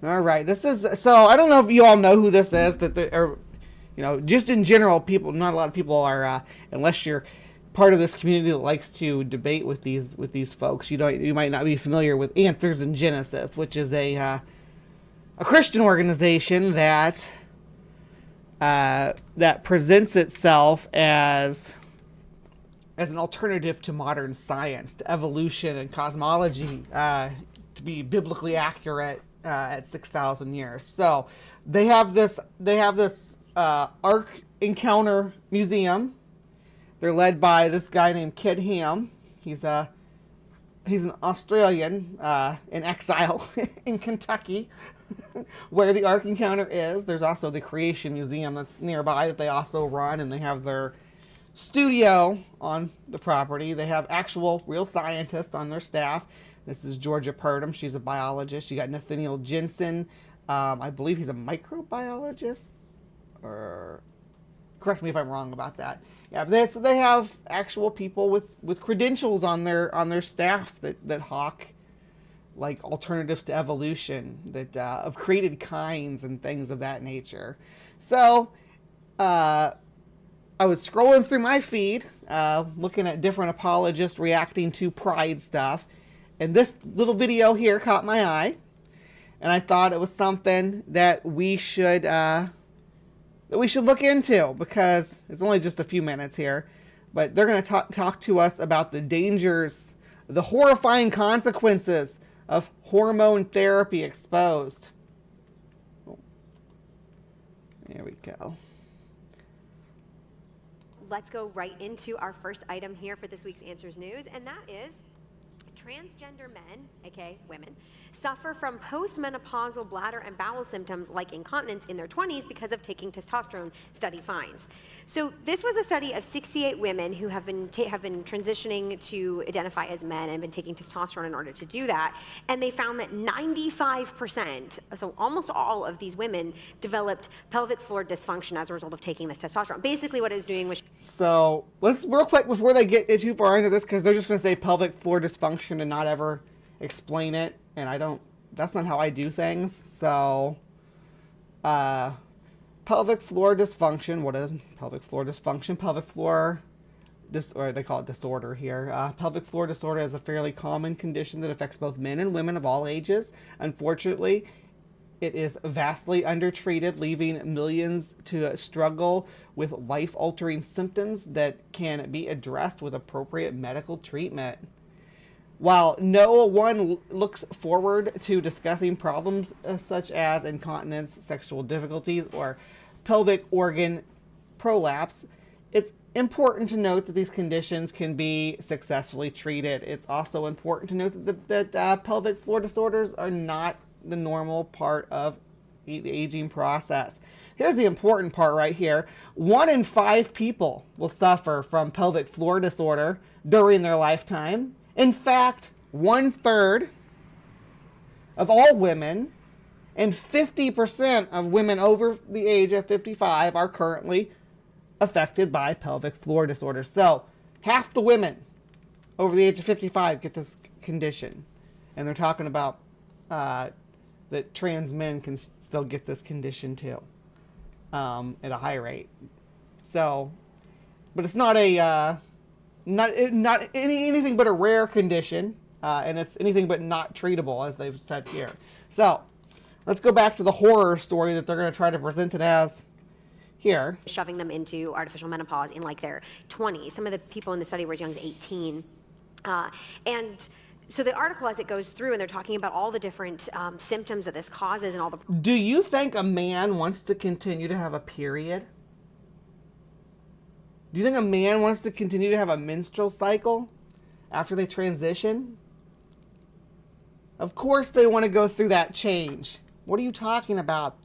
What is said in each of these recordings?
All right. This is so. I don't know if you all know who this is. Or, just in general, people. Not a lot of people are, unless you're part of this community that likes to debate with these folks. You might not be familiar with Answers in Genesis, which is a Christian organization that presents itself as an alternative to modern science, to evolution and cosmology, to be biblically accurate at 6,000 years. So they have this Ark Encounter Museum. They're led by this guy named Kid Ham. He's an Australian in exile in Kentucky, where the Ark Encounter is. There's also the Creation Museum that's nearby that they also run, and they have their studio on the property. They have actual real scientists on their staff. This is Georgia Purdom. She's a biologist. You got Nathaniel Jensen. I believe he's a microbiologist. Or correct me if I'm wrong about that. Yeah, but they have actual people with credentials on their staff that hawk like alternatives to evolution, that of created kinds and things of that nature. So I was scrolling through my feed, looking at different apologists reacting to pride stuff, and this little video here caught my eye, and I thought it was something that we should look into, because it's only just a few minutes here, but they're going to talk to us about the dangers, the horrifying consequences of hormone therapy exposed. Oh, there we go. Let's go right into our first item here for this week's Answers News, and that is transgender men, aka women, suffer from postmenopausal bladder and bowel symptoms like incontinence in their 20s because of taking testosterone, study finds. So this was a study of 68 women who have been transitioning to identify as men and been taking testosterone in order to do that, and they found that 95%, so almost all of these women, developed pelvic floor dysfunction as a result of taking this testosterone. Basically what it was doing was... So let's real quick before they get too far into this, because they're just going to say pelvic floor dysfunction and not ever explain it, and that's not how I do things. So pelvic floor dysfunction. What is pelvic floor dysfunction? Pelvic floor or they call it disorder here. Pelvic floor disorder is a fairly common condition that affects both men and women of all ages. Unfortunately, it is vastly undertreated, leaving millions to struggle with life-altering symptoms that can be addressed with appropriate medical treatment. While no one looks forward to discussing problems such as incontinence, sexual difficulties, or pelvic organ prolapse, it's important to note that these conditions can be successfully treated. It's also important to note that pelvic floor disorders are not the normal part of the aging process. Here's the important part right here. 1 in 5 people will suffer from pelvic floor disorder during their lifetime. In fact, 1/3 of all women and 50% of women over the age of 55 are currently affected by pelvic floor disorders. So half the women over the age of 55 get this condition. And they're talking about that trans men can still get this condition too, at a high rate. So, but it's not anything but a rare condition, and it's anything but not treatable, as they've said here. So let's go back to the horror story that they're going to try to present it as here. Shoving them into artificial menopause in like their 20s. Some of the people in the study were as young as 18. And so the article, as it goes through, and they're talking about all the different symptoms that this causes and all the... Do you think a man wants to continue to have a period? Do you think a man wants to continue to have a menstrual cycle after they transition? Of course they want to go through that change. What are you talking about?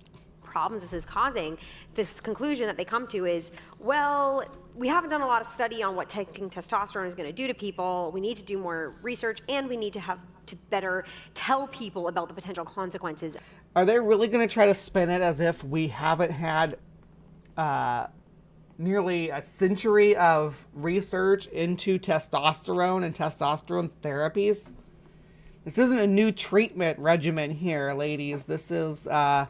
Problems this is causing. This conclusion that they come to is, well, we haven't done a lot of study on what taking testosterone is going to do to people. We need to do more research, and we need to have to better tell people about the potential consequences. Are they really going to try to spin it as if we haven't had nearly a century of research into testosterone and testosterone therapies? This isn't a new treatment regimen here, ladies. This is a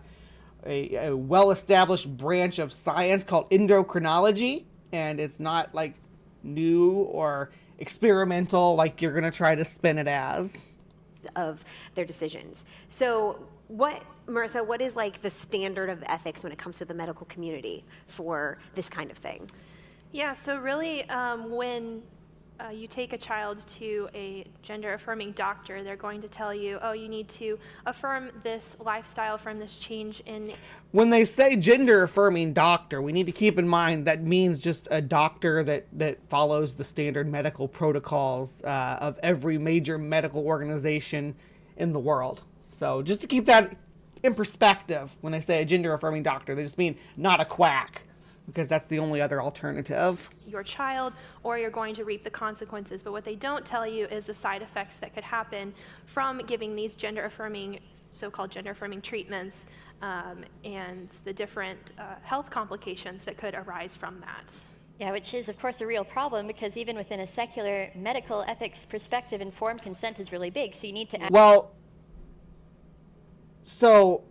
well-established branch of science called endocrinology, and it's not like new or experimental like you're going to try to spin it as. Of their decisions. So Marissa, what is like the standard of ethics when it comes to the medical community for this kind of thing? Yeah, so really when you take a child to a gender-affirming doctor, they're going to tell you, oh, you need to affirm this lifestyle, affirm this change in... When they say gender-affirming doctor, we need to keep in mind that means just a doctor that follows the standard medical protocols of every major medical organization in the world. So just to keep that in perspective, when they say a gender-affirming doctor, they just mean not a quack, because that's the only other alternative. Your child, or you're going to reap the consequences. But what they don't tell you is the side effects that could happen from giving these gender-affirming, so-called gender-affirming treatments, and the different health complications that could arise from that. Yeah, which is, of course, a real problem, because even within a secular medical ethics perspective, informed consent is really big. So you need to... Well, so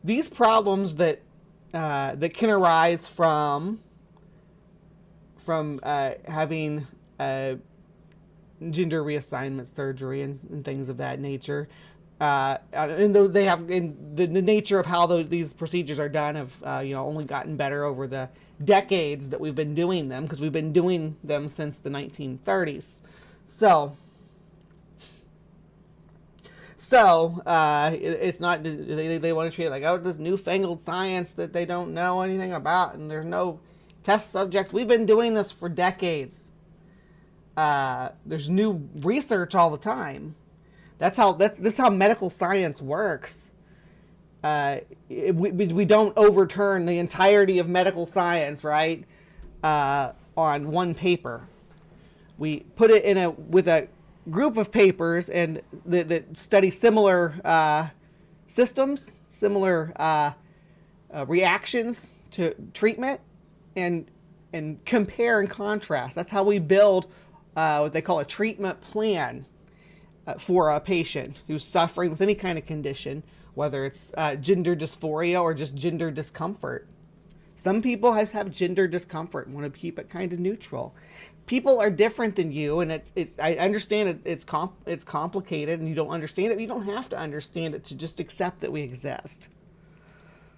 these problems that can arise from having gender reassignment surgery and things of that nature, and though they have, in the nature of how these procedures are done have only gotten better over the decades that we've been doing them, because we've been doing them since the 1930s. So it's not, they want to treat it like, oh, it's this newfangled science that they don't know anything about, and there's no test subjects. We've been doing this for decades. There's new research all the time. This is how medical science works. We don't overturn the entirety of medical science, right, on one paper. We put it with a group of papers and that study similar systems, similar reactions to treatment, and compare and contrast. That's how we build what they call a treatment plan for a patient who's suffering with any kind of condition, whether it's gender dysphoria or just gender discomfort. Some people have gender discomfort and want to keep it kind of neutral. People are different than you, and I understand it's complicated, and you don't understand it, but you don't have to understand it to just accept that we exist.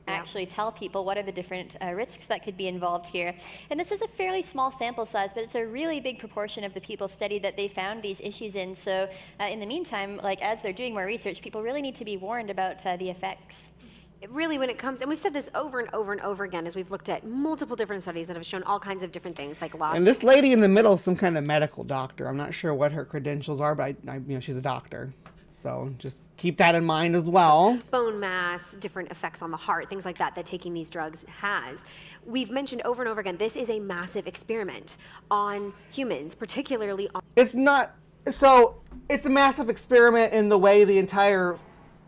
Actually tell people what are the different risks that could be involved here. And this is a fairly small sample size, but it's a really big proportion of the people studied that they found these issues in. So in the meantime, like as they're doing more research, people really need to be warned about the effects. Really, when it comes, and we've said this over and over and over again as we've looked at multiple different studies that have shown all kinds of different things, like loss. And this lady in the middle is some kind of medical doctor. I'm not sure what her credentials are, but she's a doctor. So just keep that in mind as well. Bone mass, different effects on the heart, things like that taking these drugs has. We've mentioned over and over again, this is a massive experiment on humans, particularly on... It's a massive experiment in the way the entire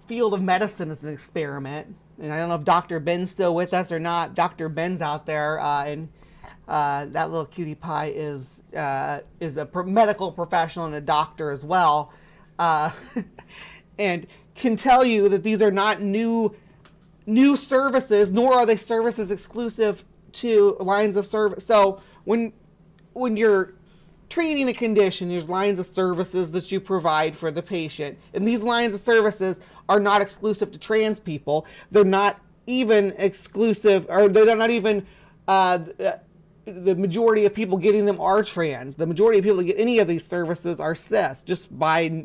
field of medicine is an experiment. And I don't know if Dr. Ben's still with us or not. Dr. Ben's out there, and that little cutie pie is a medical professional and a doctor as well. And can tell you that these are not new services, nor are they services exclusive to lines of service. So when you're treating a condition, there's lines of services that you provide for the patient, and these lines of services are not exclusive to trans people. They're not even exclusive, or they're not even the majority of people getting them are trans. The majority of people that get any of these services are cis, just by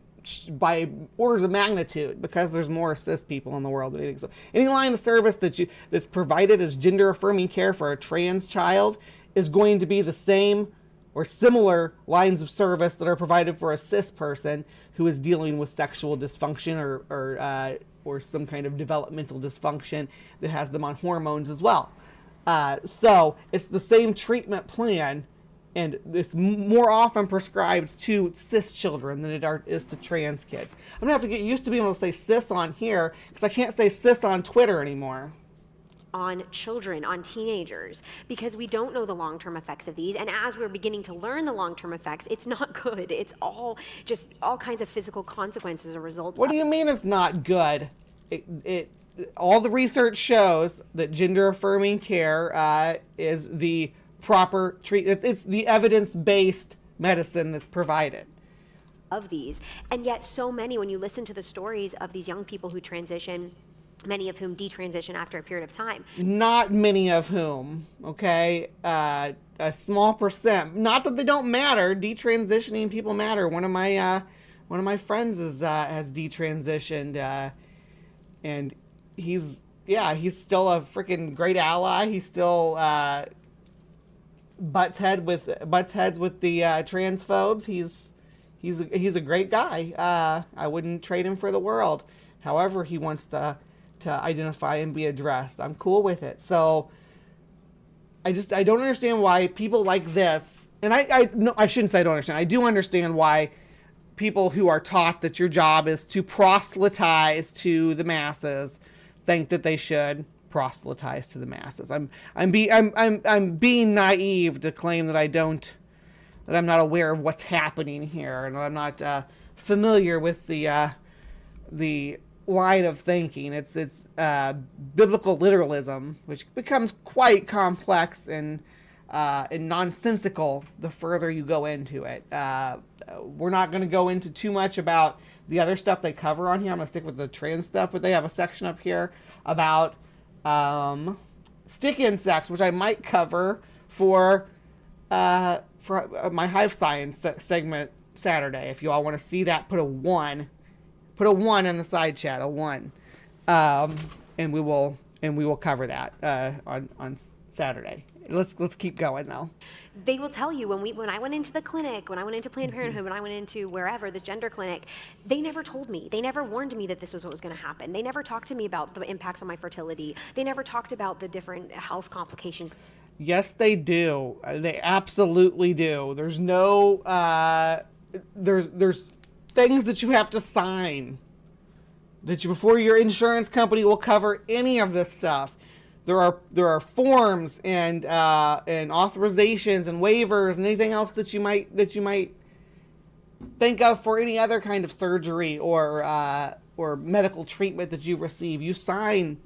orders of magnitude, because there's more cis people in the world than anything. So any line of service that's provided as gender affirming care for a trans child is going to be the same or similar lines of service that are provided for a cis person who is dealing with sexual dysfunction or some kind of developmental dysfunction that has them on hormones as well. So it's the same treatment plan, and it's more often prescribed to cis children than it is to trans kids. I'm gonna have to get used to being able to say cis on here, because I can't say cis on Twitter anymore. on children, on teenagers, because we don't know the long-term effects of these. And as we're beginning to learn the long-term effects, it's not good. It's all just all kinds of physical consequences as a result. What do you mean it's not good? All the research shows that gender affirming care is the proper treatment. It's the evidence-based medicine that's provided. Of these. And yet so many, when you listen to the stories of these young people who transition, many of whom detransition after a period of time. Not many of whom, okay? A small percent. Not that they don't matter. Detransitioning people matter. One of my friends has detransitioned, and he's still a freaking great ally. He still butts heads with the transphobes. He's a great guy. I wouldn't trade him for the world. However, he wants to identify and be addressed. I'm cool with it. So I don't understand why people like this, and I shouldn't say I don't understand. I do understand why people who are taught that your job is to proselytize to the masses think that they should proselytize to the masses. I'm being naive to claim that I'm not aware of what's happening here, and I'm not familiar with the line of thinking. It's biblical literalism, which becomes quite complex and nonsensical the further you go into it. We're not going to go into too much about the other stuff they cover on here. I'm going to stick with the trans stuff, but they have a section up here about stick insects, which I might cover for my Hive Science segment Saturday. If you all want to see that, put a 1 in the side chat, a 1, and we will cover that on Saturday. Let's keep going though. They will tell you when I went into the clinic, when I went into Planned Parenthood, when I went into wherever, this gender clinic, they never told me. They never warned me that this was what was going to happen. They never talked to me about the impacts on my fertility. They never talked about the different health complications. Yes, they do. They absolutely do. There's no there's things that you have to sign before your insurance company will cover any of this stuff. There are forms and authorizations and waivers and anything else that you might think of for any other kind of surgery or medical treatment that you receive. You sign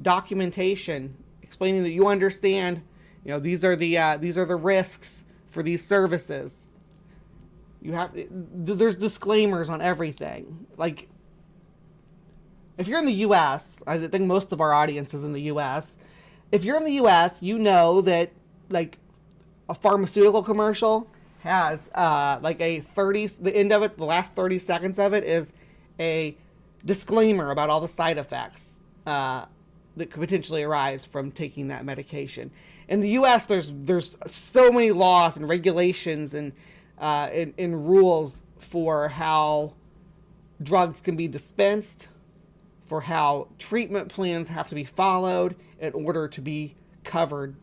documentation explaining that you understand. These are the risks for these services. There's disclaimers on everything. Like, if you're in the U.S., I think most of our audience is in the U.S. If you're in the U.S., you know that like a pharmaceutical commercial has the end of it, the last 30 seconds of it is a disclaimer about all the side effects that could potentially arise from taking that medication. In the U.S., there's so many laws and regulations and rules for how drugs can be dispensed, for how treatment plans have to be followed in order to be covered,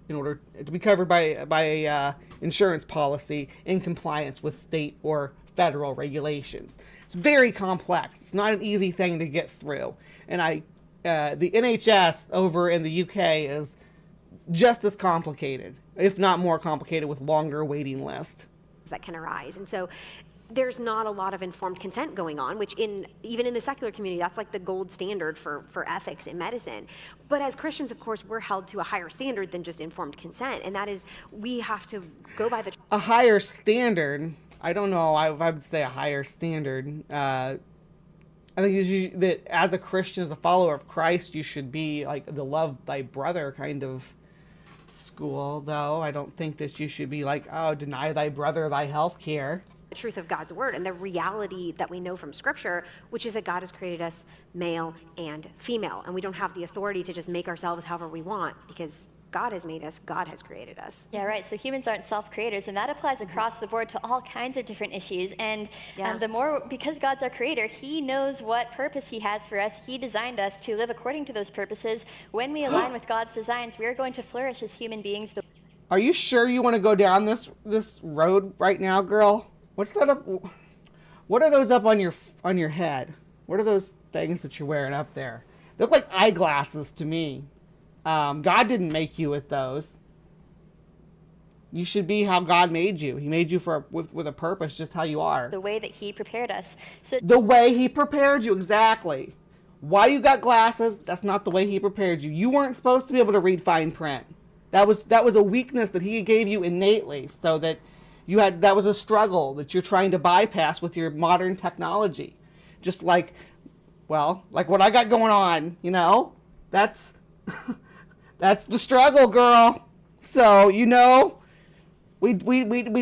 by a insurance policy in compliance with state or federal regulations. It's very complex. It's not an easy thing to get through. And the NHS over in the UK is just as complicated, if not more complicated, with longer waiting lists that can arise. And so there's not a lot of informed consent going on, which even in the secular community, that's like the gold standard for ethics in medicine. But as Christians, of course, we're held to a higher standard than just informed consent, and that is we have to go by a higher standard. I don't know. I would say a higher standard. I think that as a Christian, as a follower of Christ, you should be like the love thy brother kind of school, though. I don't think that you should be like, oh, deny thy brother thy health care. The truth of God's word and the reality that we know from Scripture, which is that God has created us male and female, and we don't have the authority to just make ourselves however we want, because God has made us, God has created us. Yeah, right. So humans aren't self-creators, and that applies across the board to all kinds of different issues. And because God's our creator, he knows what purpose he has for us. He designed us to live according to those purposes. When we align with God's designs, we are going to flourish as human beings. Are you sure you want to go down this road right now, girl? What's that up? What are those up on your head? What are those things that you're wearing up there? They look like eyeglasses to me. God didn't make you with those. You should be how God made you. He made you with a purpose, just how you are. The way that he prepared us. So The way he prepared you, exactly. Why you got glasses, that's not the way he prepared you. You weren't supposed to be able to read fine print. That was a weakness that he gave you innately, so that that was a struggle that you're trying to bypass with your modern technology. Just like what I got going on, that's that's the struggle, girl. So, we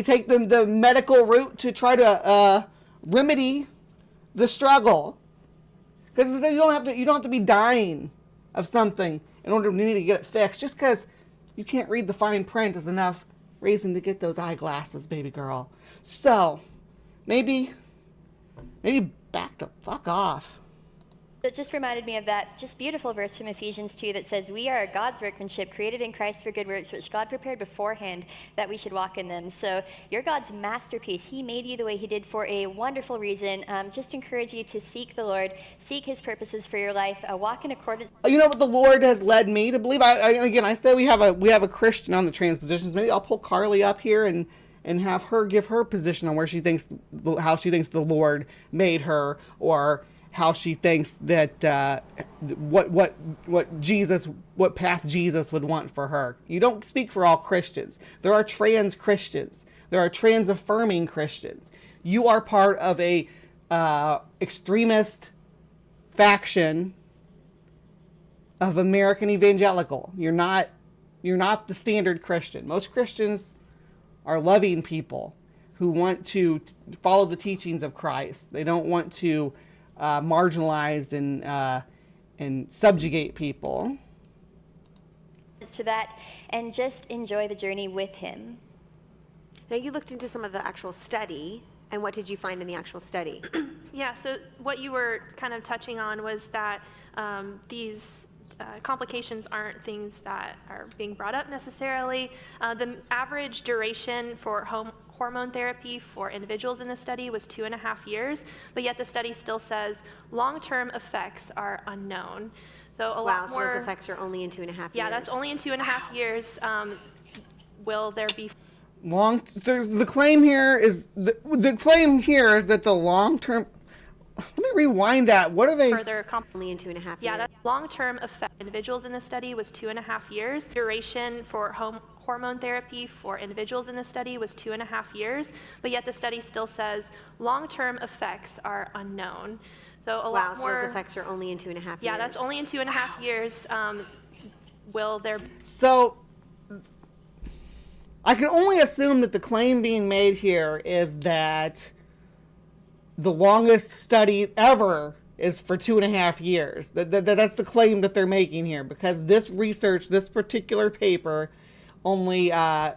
take the medical route to try to remedy the struggle, because you don't have to be dying of something in order to get it fixed. Just because you can't read the fine print is enough reason to get those eyeglasses, baby girl. So maybe back the fuck off. it just reminded me of that just beautiful verse from Ephesians 2 that says, we are God's workmanship, created in Christ for good works, which God prepared beforehand that we should walk in them. So you're God's masterpiece. He made you the way he did for a wonderful reason. Just encourage you to seek the Lord, seek his purposes for your life, walk in accordance. You know what the Lord has led me to believe? I say we have a Christian on the TransPositions. Maybe I'll pull Carly up here and have her give her position on how she thinks the Lord made her, or how she thinks that what path Jesus would want for her. You don't speak for all Christians. There are trans Christians. There are trans affirming Christians. You are part of a extremist faction of American evangelical. You're not the standard Christian. Most Christians are loving people who want to follow the teachings of Christ. They don't want to marginalize and subjugate people. To that, and just enjoy the journey with him. Now, you looked into some of the actual study, and what did you find in the actual study? Yeah, so what you were kind of touching on was that these complications aren't things that are being brought up necessarily. The average duration for hormone therapy for individuals in the study was 2.5 years, but yet the study still says long-term effects are unknown. So a lot more. So those effects are only in 2.5 years. Yeah, that's only in 2.5 years. Will there be The claim here is that the long-term. Let me rewind that. What are they? further only in 2.5 years? Yeah, that long-term effect individuals in the study was 2.5 years. Duration for hormone therapy for individuals in the study was 2.5 years, but yet the study still says long-term effects are unknown. So a lot more. So those effects are only in 2.5 years. Yeah, that's only in 2.5 years. Will there? So I can only assume that the claim being made here is that the longest study ever is for 2.5 years. That's the claim that they're making here, because this research, this particular paper, only had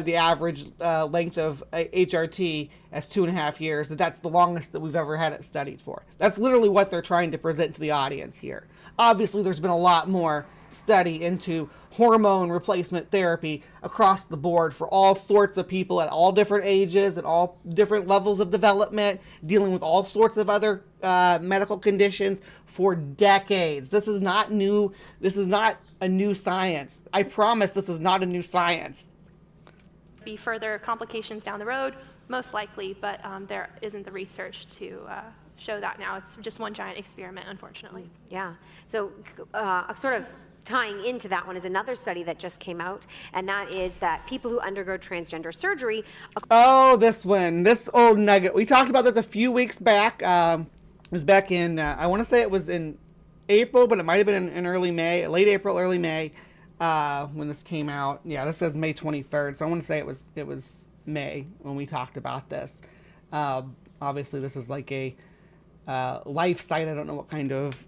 the average length of HRT as 2.5 years. That's the longest that we've ever had it studied for. That's literally what they're trying to present to the audience here. Obviously, there's been a lot more study into hormone replacement therapy across the board for all sorts of people at all different ages and all different levels of development, dealing with all sorts of other medical conditions for decades. This is not new. This is not a new science. I promise this is not a new science. Be further complications down the road? Most likely, but there isn't the research to show that now. It's just one giant experiment, unfortunately. Yeah. So sort of tying into that one is another study that just came out, and that is that people who undergo transgender surgery. Oh, this one, this old nugget. We talked about this a few weeks back. It was back in, I want to say it was in April, but it might have been in early May, late April, early May, when this came out. Yeah, this says May 23rd, so I want to say it was May when we talked about this. Obviously, this is like a life site. I don't know what kind of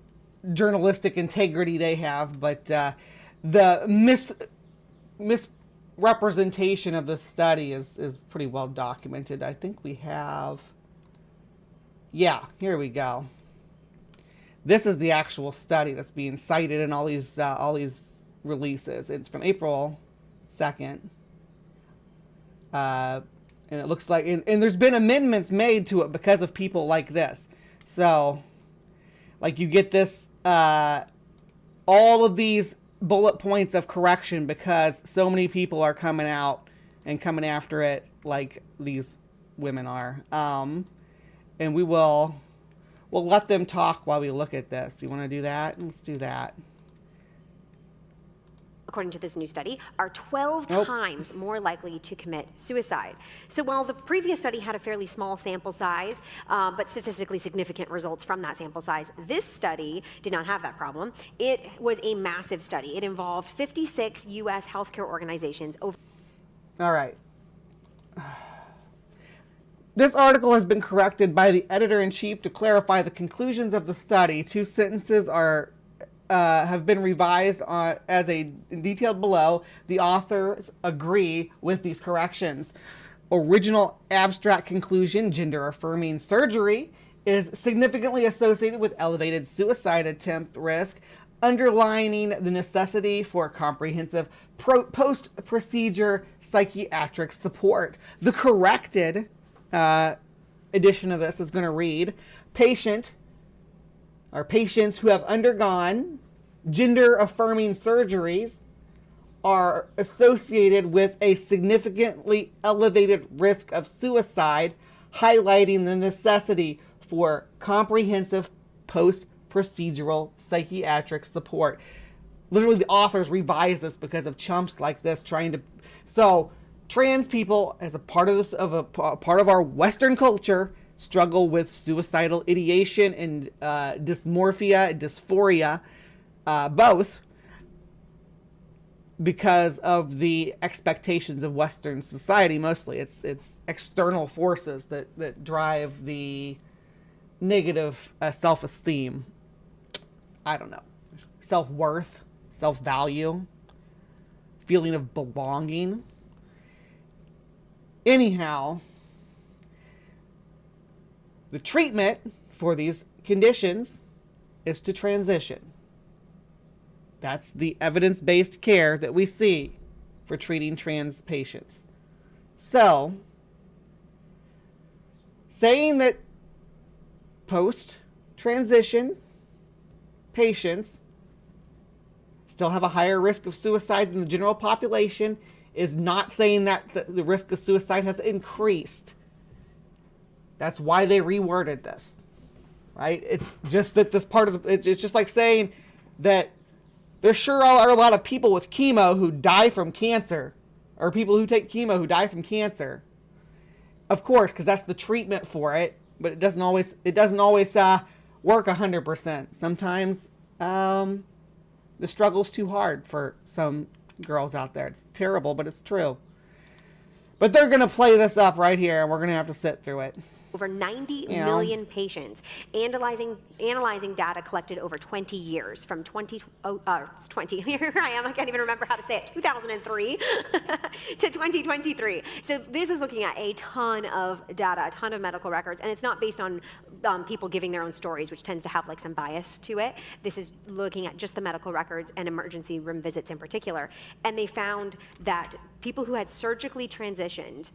journalistic integrity they have, but the misrepresentation of this study is pretty well documented. I think we have, yeah, here we go. This is the actual study that's being cited in all these releases. It's from April 2nd. And it looks like, and there's been amendments made to it because of people like this. So, like, you get this, all of these bullet points of correction because so many people are coming out and coming after it like these women are. And we'll let them talk while we look at this. You want to do that? Let's do that. According to this new study, are 12 times more likely to commit suicide. So while the previous study had a fairly small sample size, but statistically significant results from that sample size, this study did not have that problem. It was a massive study. It involved 56 U.S. healthcare organizations. All right. This article has been corrected by the editor-in-chief to clarify the conclusions of the study. Two sentences have been revised as detailed below. The authors agree with these corrections. Original abstract conclusion, gender-affirming surgery is significantly associated with elevated suicide attempt risk, underlining the necessity for comprehensive post-procedure psychiatric support. The corrected edition of this is going to read, patients who have undergone gender-affirming surgeries are associated with a significantly elevated risk of suicide, highlighting the necessity for comprehensive post-procedural psychiatric support. Literally, the authors revised this because of chumps like this trying to... So, trans people, as a part of part of our Western culture, struggle with suicidal ideation and dysmorphia and dysphoria, both because of the expectations of Western society. Mostly it's external forces that drive the negative self-esteem. I don't know, self-worth, self-value, feeling of belonging. Anyhow, the treatment for these conditions is to transition. That's the evidence-based care that we see for treating trans patients. So, saying that post-transition patients still have a higher risk of suicide than the general population is not saying that the risk of suicide has increased. That's why they reworded this, right? It's just that this part of it's just like saying that there sure are a lot of people with chemo who die from cancer, or people who take chemo who die from cancer. Of course, because that's the treatment for it, but it doesn't always work 100%. Sometimes the struggle's too hard for some girls out there. It's terrible, but it's true. But they're going to play this up right here, and we're going to have to sit through it. Over 90 million patients, analyzing data collected over 20 years, from 20, here I am, I can't even remember how to say it, 2003 to 2023. So this is looking at a ton of data, a ton of medical records, and it's not based on people giving their own stories, which tends to have like some bias to it. This is looking at just the medical records and emergency room visits in particular. And they found that people who had surgically transitioned,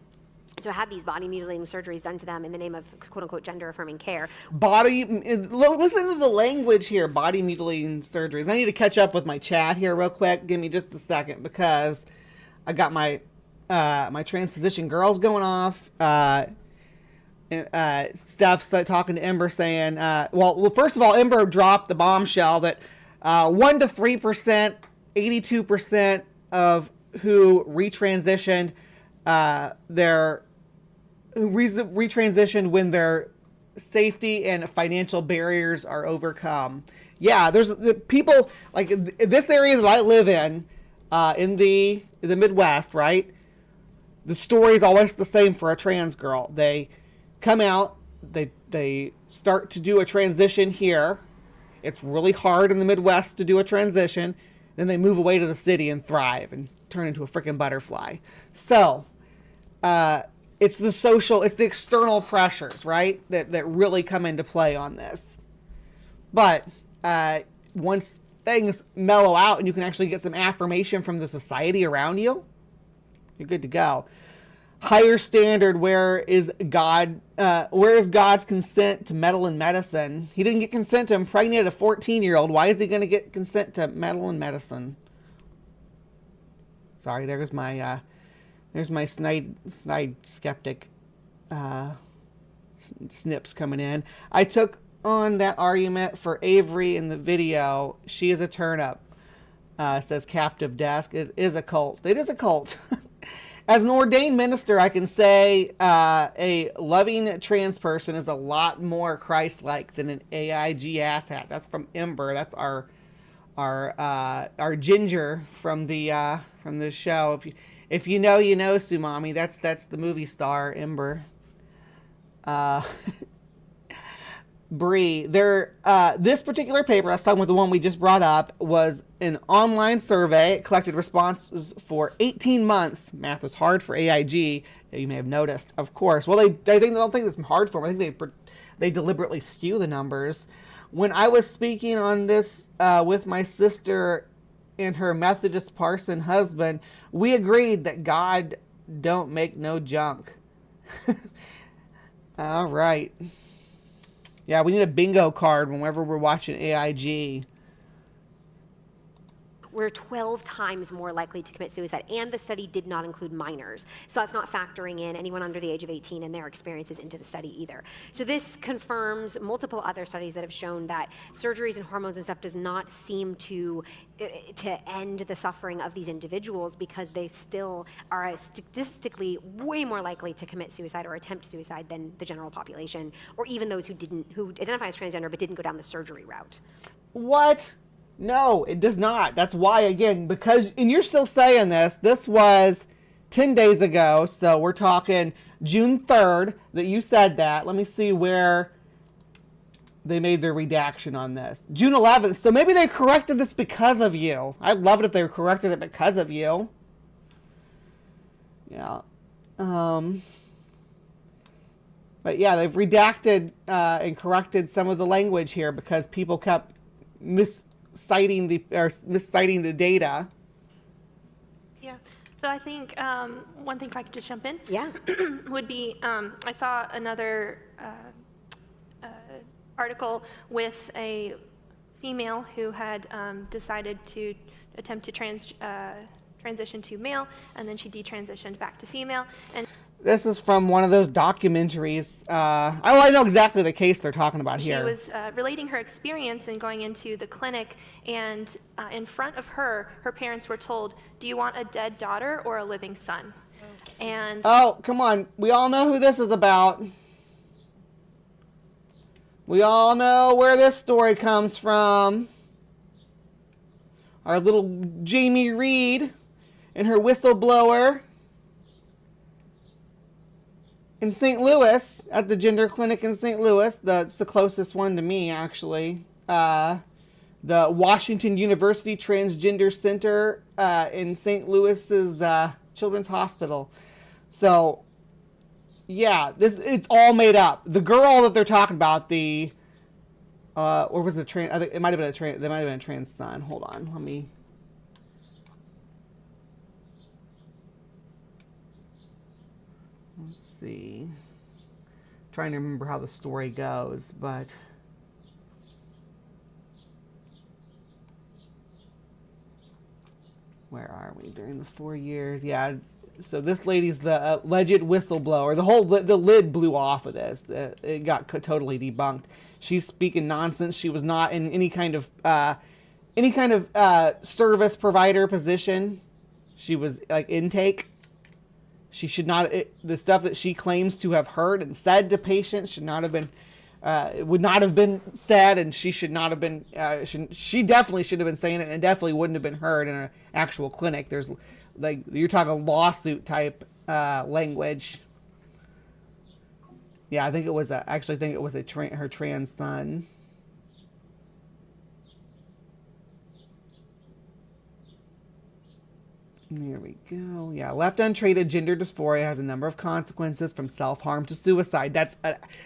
so have these body mutilating surgeries done to them in the name of quote unquote gender affirming care. Listen to the language here, body mutilating surgeries. I need to catch up with my chat here real quick. Give me just a second because I got my transposition girls going off. Steph's talking to Ember saying, well, first of all, Ember dropped the bombshell that 1 to 3%, 82% of who retransitioned retransitioned when their safety and financial barriers are overcome. Yeah, there's the people like this area that I live in the Midwest, right? The story is always the same for a trans girl. They come out, they start to do a transition here. It's really hard in the Midwest to do a transition. Then they move away to the city and thrive and turn into a freaking butterfly. So, it's the external pressures, right, that really come into play on this. But once things mellow out and you can actually get some affirmation from the society around you, you're good to go. Higher standard, where is God's consent to meddle in medicine? He didn't get consent to impregnate a 14-year-old. Why is he going to get consent to meddle in medicine? Sorry, there's my snide skeptic snips coming in. I took on that argument for Avery in the video. She is a turnip. Says Captive Desk. It is a cult. It is a cult. As an ordained minister, I can say a loving trans person is a lot more Christ-like than an AIG asshat. That's from Ember. That's our Ginger from the show. If you know, you know, Sumami. That's the movie star Ember. Bree, this particular paper, I was talking about the one we just brought up, was an online survey. It collected responses for 18 months. Math is hard for AIG. You may have noticed, of course. Well, they don't think it's hard for them. I think they deliberately skew the numbers. When I was speaking on this with my sister and her Methodist parson husband, we agreed that God don't make no junk. All right. Yeah, we need a bingo card whenever we're watching AIG. We're 12 times more likely to commit suicide, and the study did not include minors. So that's not factoring in anyone under the age of 18 and their experiences into the study either. So this confirms multiple other studies that have shown that surgeries and hormones and stuff does not seem to end the suffering of these individuals, because they still are statistically way more likely to commit suicide or attempt suicide than the general population, or even those who identify as transgender but didn't go down the surgery route. What? No, it does not. That's why, again, because, and you're still saying this was 10 days ago, so we're talking June 3rd that you said that. Let me see where they made their redaction on this. June 11th, so maybe they corrected this because of you. I'd love it if they corrected it because of you. Yeah. But yeah, they've redacted and corrected some of the language here because people kept misciting the data. Yeah. So I think one thing, if I could just jump in, Yeah. would be I saw another article with a female who had decided to attempt to transition to male, and then she detransitioned back to female. And this is from one of those documentaries. I know exactly the case they're talking about here. She was relating her experience in going into the clinic, and in front of her, her parents were told, "Do you want a dead daughter or a living son?" And oh, come on. We all know who this is about. We all know where this story comes from. Our little Jamie Reed and her whistleblower in St. Louis, at the gender clinic in St. Louis. That's the closest one to me, actually. The Washington University Transgender Center in St. Louis's Children's Hospital. So, yeah, it's all made up. The girl that they're talking about, or was it trans? I think it might have been there might have been a trans son. Hold on, let me. Let's see. Trying to remember how the story goes, but where are we during the 4 years? Yeah. So this lady's the alleged whistleblower. The lid blew off of this. It got totally debunked. She's speaking nonsense. She was not in any kind of service provider position. She was like intake. She should not. The stuff that she claims to have heard and said to patients should not have been. Would not have been said, and she should not have been. She definitely should have been saying it, and definitely wouldn't have been heard in an actual clinic. There's, like, you're talking lawsuit type language. Yeah, I think it was her trans son. There we go. Yeah, left untreated, gender dysphoria has a number of consequences from self-harm to suicide.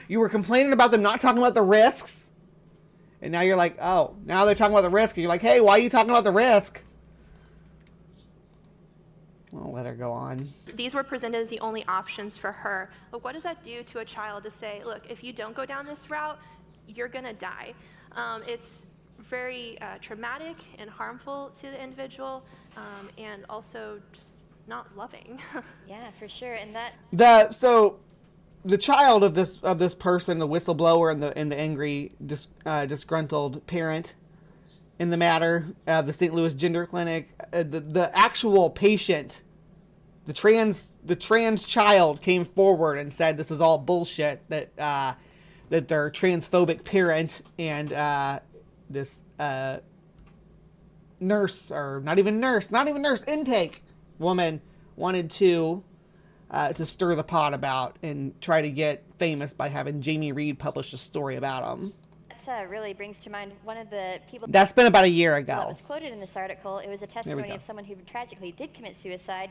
You were complaining about them not talking about the risks, and now you're like, oh, now they're talking about the risk, and you're like, hey, why are you talking about the risk? I'll let her go on. these were presented as the only options for her. But what does that do to a child to say, look, if you don't go down this route, you're going to die? It's very traumatic and harmful to the individual, and also just not loving. Yeah, for sure. And that So the child of this person, the whistleblower and the angry, disgruntled parent in the matter, the St. Louis Gender Clinic, the actual patient, the trans child came forward and said this is all bullshit, that their transphobic parent and this nurse, or not even nurse, intake woman wanted to stir the pot about and try to get famous by having Jamie Reed publish a story about them. really brings to mind one of the people That's been about a year that ago. was quoted in this article. It was a testimony go. of someone who tragically did commit suicide,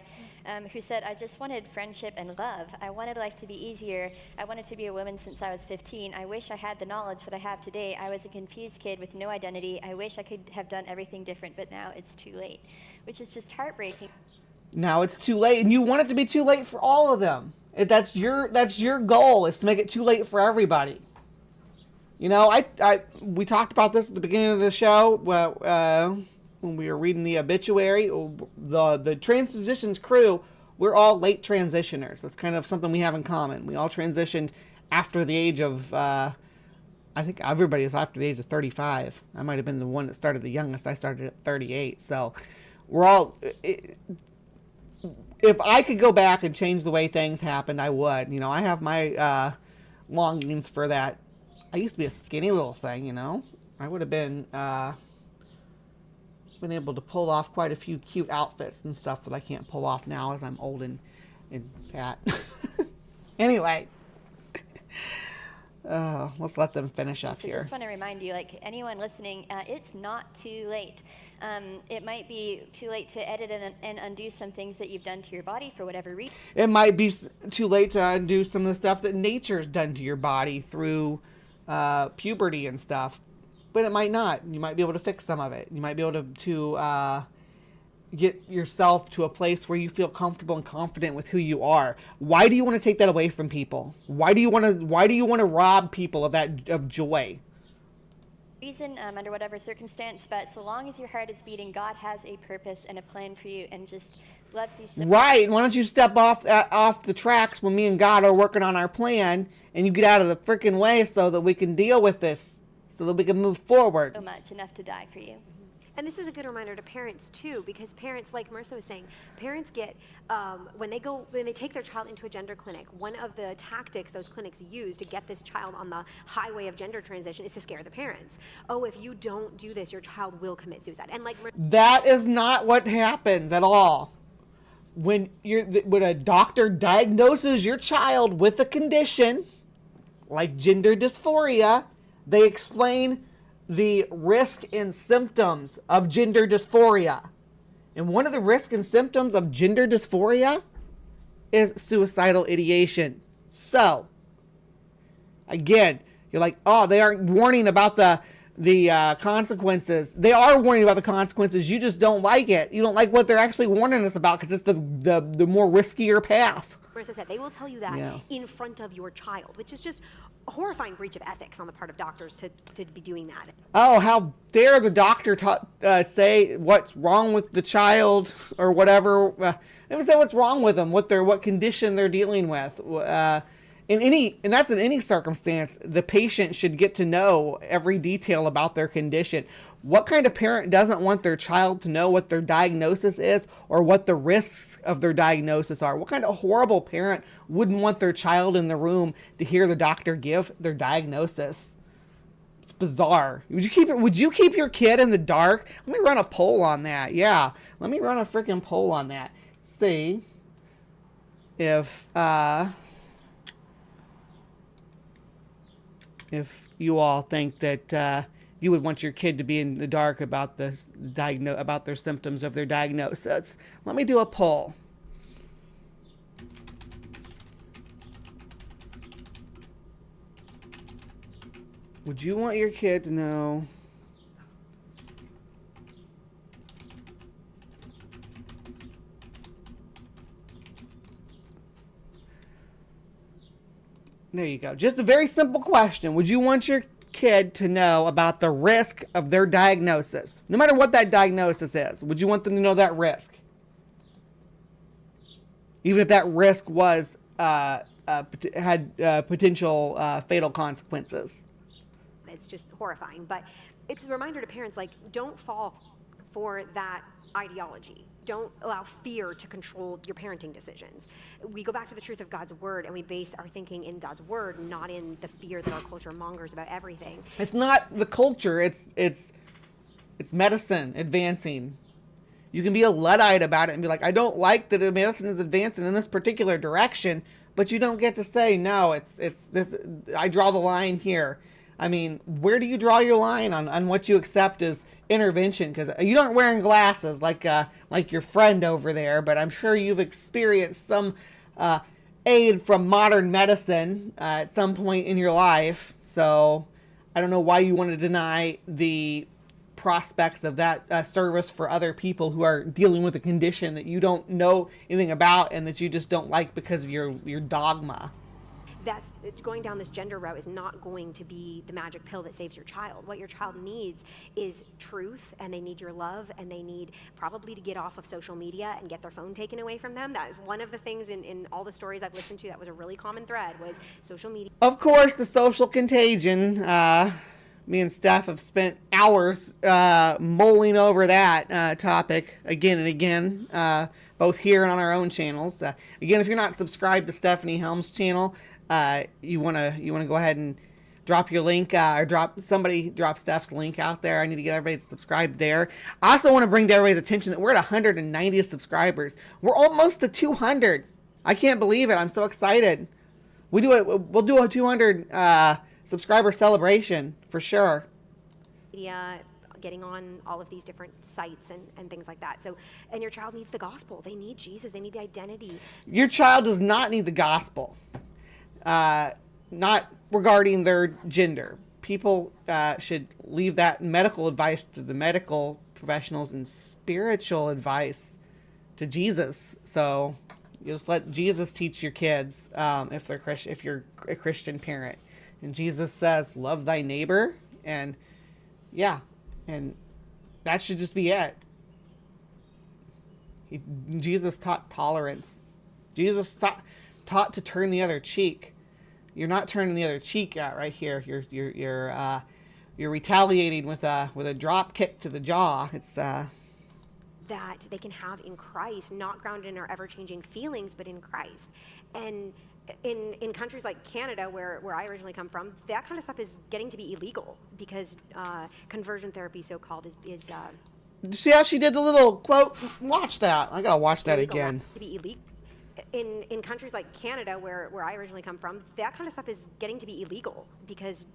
who said, "I just wanted friendship and love. I wanted life to be easier. I wanted to be a woman since I was 15. I wish I had the knowledge that I have today. I was a confused kid with no identity. I wish I could have done everything different, but now it's too late," which is just heartbreaking. Now it's too late, and you want it to be too late for all of them. That's your goal, is to make it too late for everybody. You know, we talked about this at the beginning of the show when we were reading the obituary. The TransPositions crew, we're all late transitioners. That's kind of something we have in common. We all transitioned after the age of, I think everybody is after the age of 35. I might have been the one that started the youngest. I started at 38. So we're all... If I could go back and change the way things happened, I would. You know, I have my longings for that. I used to be a skinny little thing, you know. I would have been able to pull off quite a few cute outfits and stuff that I can't pull off now as I'm old and fat. Anyway, let's let them finish up So here. just want to remind you, like anyone listening, it's not too late. It might be too late to edit and undo some things that you've done to your body for whatever reason. It might be too late to undo some of the stuff that nature's done to your body through puberty and stuff, but it might not. You might be able to fix some of it. You might be able to get yourself to a place where you feel comfortable and confident with who you are. Why do you want to take that away from people? Why do you want to rob people of joy? Reason, under whatever circumstance, but so long as your heart is beating, God has a purpose and a plan for you, and just loves you so much. Right. Why don't you step off the tracks when me and God are working on our plan, and you get out of the freaking way so that we can deal with this, so that we can move forward. So much, enough to die for you. And this is a good reminder to parents too, because parents, like Marissa was saying, parents get when they take their child into a gender clinic, one of the tactics those clinics use to get this child on the highway of gender transition is to scare the parents. Oh, if you don't do this, your child will commit suicide. And like That is not what happens at all. When a doctor diagnoses your child with a condition like gender dysphoria, they explain the risk and symptoms of gender dysphoria. And one of the risk and symptoms of gender dysphoria is suicidal ideation. So, again, you're like, oh, they aren't warning about the consequences. They are warning about the consequences. You just don't like it. You don't like what they're actually warning us about because it's the more riskier path. Marissa said, they will tell you that Yeah. in front of your child, which is just a horrifying breach of ethics on the part of doctors to be doing that. Oh, how dare the doctor say what's wrong with the child or whatever. They would say what's wrong with them, what condition they're dealing with. And that's in any circumstance, the patient should get to know every detail about their condition. What kind of parent doesn't want their child to know what their diagnosis is or what the risks of their diagnosis are? What kind of horrible parent wouldn't want their child in the room to hear the doctor give their diagnosis? It's bizarre. Would you keep your kid in the dark? Let me run a poll on that. Yeah, let me run a freaking poll on that. See if you all think that you would want your kid to be in the dark about about their symptoms of their diagnosis. Let me do a poll. Would you want your kid to know There you go. Just a very simple question. Would you want your kid to know about the risk of their diagnosis? No matter what that diagnosis is, would you want them to know that risk? Even if that risk was had potential fatal consequences. It's just horrifying. But it's a reminder to parents, like, don't fall for that ideology. Don't allow fear to control your parenting decisions. We go back to the truth of God's word, and we base our thinking in God's word, not in the fear that our culture mongers about everything. It's not the culture. It's medicine advancing. You can be a Luddite about it and be like, I don't like that medicine is advancing in this particular direction, but you don't get to say, no, it's this, I draw the line here. I mean, where do you draw your line on what you accept as intervention? Because you aren't wearing glasses like your friend over there, but I'm sure you've experienced some aid from modern medicine at some point in your life. So I don't know why you want to deny the prospects of that service for other people who are dealing with a condition that you don't know anything about and that you just don't like because of your dogma. That's going down this gender route is not going to be the magic pill that saves your child. What your child needs is truth, and they need your love, and they need probably to get off of social media and get their phone taken away from them. That is one of the things in all the stories I've listened to that was a really common thread, was social media. Of course, the social contagion. Me and Steph have spent hours mulling over that topic again and again, both here and on our own channels. Again, if you're not subscribed to Stephanie Helm's channel, you wanna go ahead and drop your link, or drop Steph's link out there. I need to get everybody to subscribe there. I also want to bring to everybody's attention that we're at 190 subscribers. We're almost to 200. I can't believe it. I'm so excited. We'll do a 200 subscriber celebration for sure. Media, getting on all of these different sites and things like that. So, and your child needs the gospel. They need Jesus. They need the identity. Your child does not need the gospel. Not regarding their gender. People should leave that medical advice to the medical professionals and spiritual advice to Jesus. So you just let Jesus teach your kids if you're a Christian parent. And Jesus says, love thy neighbor. And yeah, and that should just be it. Jesus taught tolerance. Jesus taught to turn the other cheek. You're not turning the other cheek out right here. You're retaliating with a drop kick to the jaw. It's that they can have in Christ, not grounded in our ever-changing feelings, but in Christ. And in countries like Canada, where I originally come from, that kind of stuff is getting to be illegal because conversion therapy, so-called, is see how she did the little quote? Watch that. I gotta watch that illegal, again. to be illegal. In countries like Canada, where I originally come from, that kind of stuff is getting to be illegal because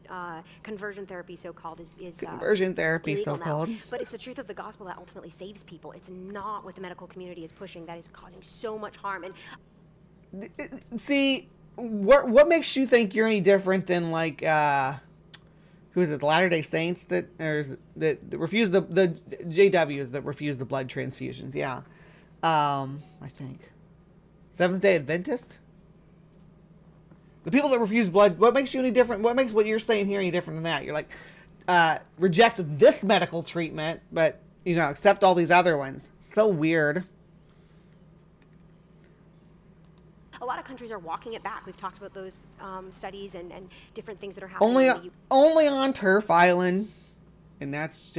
conversion therapy, so-called, is conversion therapy, illegal so-called. now. But it's the truth of the gospel that ultimately saves people. It's not what the medical community is pushing that is causing so much harm. And see, what makes you think you're any different than like who is it? The Latter-day Saints that refuse the JWs that refuse the blood transfusions? Yeah, I think. Seventh-day Adventists? The people that refuse blood, what makes you any different? What makes what you're saying here any different than that? You're like, reject this medical treatment, but, accept all these other ones. So weird. a lot of countries are walking it back. We've talked about those studies and different things that are happening. Only on Turf Island. And that's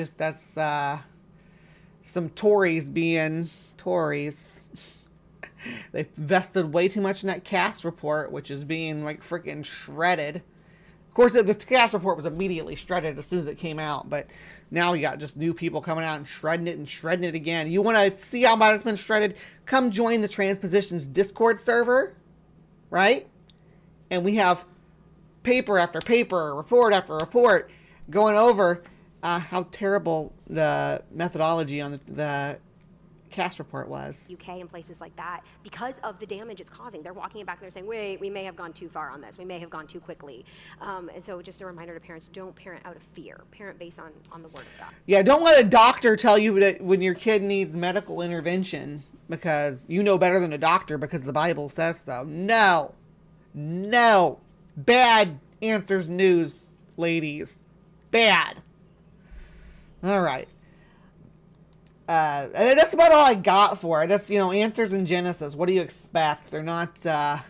some Tories being Tories. They invested way too much in that Cass report, which is being like freaking shredded. Of course, the Cass report was immediately shredded as soon as it came out, but now you got just new people coming out and shredding it again. You want to see how much it's been shredded? Come join the TransPositions Discord server, right? And we have paper after paper, report after report, going over how terrible the methodology on the Cass report was. UK and places like that, because of the damage it's causing. They're walking it back. They're saying, wait, we may have gone too far on this. We may have gone too quickly. And so just a reminder to parents, don't parent out of fear. Parent based on the word of God. Yeah, don't let a doctor tell you that when your kid needs medical intervention because you know better than a doctor because the Bible says so. No. Bad answers news, ladies. Bad. All right. And that's about all I got for it. That's, answers in Genesis. What do you expect? They're not, what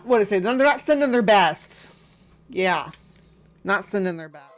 do I say? They're not sending their best. Yeah. Not sending their best.